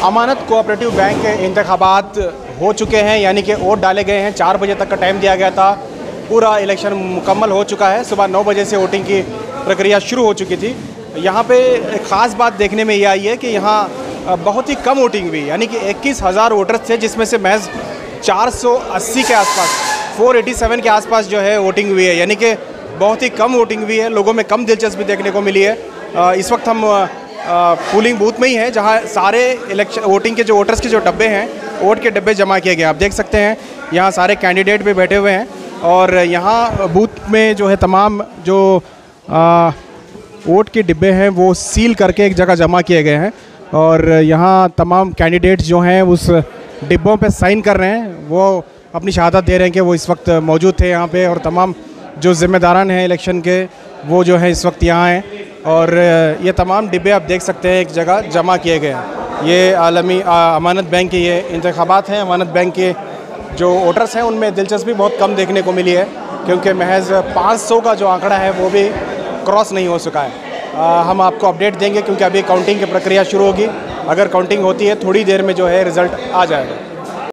अमानत cooperative bank के इंतखाबात हो चुके हैं, यानी कि वोट डाले गए हैं। 4 बजे तक का टाइम दिया गया था। पूरा इलेक्शन मुकम्मल हो चुका है। सुबह 9 बजे से वोटिंग की प्रक्रिया शुरू हो चुकी थी। यहाँ पे एक ख़ास बात देखने में ये आई है कि यहाँ बहुत ही कम वोटिंग हुई, यानी कि 21,000 वोटर्स थे, जिसमें से महज 480 के आसपास 487 के आसपास जो है वोटिंग हुई है, यानी कि बहुत ही कम वोटिंग हुई है। लोगों में कम दिलचस्पी देखने को मिली है। इस वक्त हम पोलिंग बूथ में ही है, जहां सारे इलेक्शन वोटिंग के जो वोटर्स के जो डब्बे हैं, वोट के डब्बे जमा किए गए। आप देख सकते हैं यहाँ सारे कैंडिडेट भी बैठे हुए हैं और यहाँ बूथ में जो है तमाम जो वोट के डिब्बे हैं वो सील करके एक जगह जमा किए गए हैं और यहाँ तमाम कैंडिडेट्स जो हैं उस डिब्बों पे साइन कर रहे हैं। वो अपनी शहादत दे रहे हैं कि वो इस वक्त मौजूद थे यहाँ पे, और तमाम जो ज़िम्मेदारान हैं इलेक्शन के वो जो है इस वक्त यहाँ हैं। और ये तमाम डिब्बे आप देख सकते हैं एक जगह जमा किए गए हैं। ये आलमी अमानत बैंक के ये इंतखाबात हैं। अमानत बैंक के जो वोटर्स हैं उनमें दिलचस्पी बहुत कम देखने को मिली है, क्योंकि महज 500 का जो आंकड़ा है वो भी क्रॉस नहीं हो सका है। हम आपको अपडेट देंगे, क्योंकि अभी काउंटिंग की प्रक्रिया शुरू होगी। अगर काउंटिंग होती है थोड़ी देर में जो है रिज़ल्ट आ जाएगा।